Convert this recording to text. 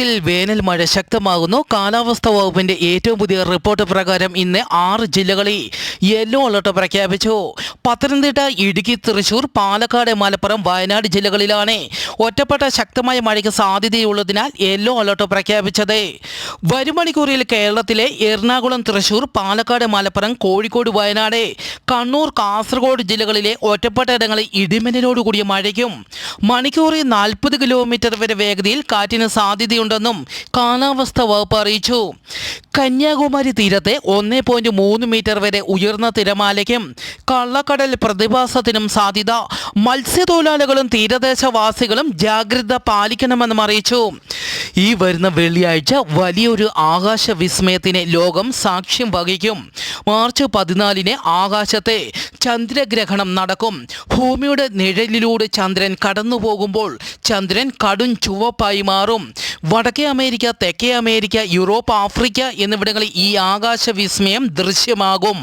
കേരളത്തിൽ വേനൽ മഴ ശക്തമാകുന്നു. കാലാവസ്ഥാ വകുപ്പിന്റെ ഏറ്റവും പുതിയ റിപ്പോർട്ട് പ്രകാരം ഇന്ന് 6 ജില്ലകളിൽ യെല്ലോ അലർട്ട് പ്രഖ്യാപിച്ചു. പത്തനംതിട്ട, ഇടുക്കി, തൃശൂർ, പാലക്കാട്, മലപ്പുറം, വയനാട് ജില്ലകളിലാണ് ഒറ്റപ്പെട്ട ശക്തമായ മഴയ്ക്ക് സാധ്യതയുള്ളതിനാൽ യെല്ലോ അലർട്ട് പ്രഖ്യാപിച്ചത്. വരും മണിക്കൂറിൽ കേരളത്തിലെ എറണാകുളം, തൃശൂർ, പാലക്കാട്, മലപ്പുറം, കോഴിക്കോട്, വയനാട്, കണ്ണൂർ, കാസർഗോഡ് ജില്ലകളിലെ ഒറ്റപ്പെട്ട ഇടങ്ങളിൽ ഇടിമിന്നലോടുകൂടിയ മഴയ്ക്കും മണിക്കൂറിൽ 40 കിലോമീറ്റർ വരെ വേഗതയിൽ കാറ്റിന് സാധ്യതയുണ്ടെന്നും കാലാവസ്ഥാ വകുപ്പ് അറിയിച്ചു. കന്യാകുമാരി തീരത്തെ 1.3 മീറ്റർ വരെ ഉയർന്ന തിരമാലയ്ക്കും കള്ളക്കടൽ പ്രതിഭാസത്തിനും സാധ്യത. മത്സ്യത്തൊഴിലാളികളും തീരദേശവാസികളും ജാഗ്രത പാലിക്കണമെന്നും അറിയിച്ചു. ഈ വരുന്ന വെള്ളിയാഴ്ച വലിയൊരു ആകാശ വിസ്മയത്തിന് ലോകം സാക്ഷ്യം വഹിക്കും. മാർച്ച് 14 ആകാശത്തെ ചന്ദ്രഗ്രഹണം നടക്കും. ഭൂമിയുടെ നിഴലിലൂടെ ചന്ദ്രൻ കടന്നു പോകുമ്പോൾ ചന്ദ്രൻ കടും ചുവപ്പായി മാറും. വടക്കേ അമേരിക്ക, തെക്കേ അമേരിക്ക, യൂറോപ്പ്, ആഫ്രിക്ക എന്നിവിടങ്ങളിൽ ഈ ആകാശ വിസ്മയം ദൃശ്യമാകും.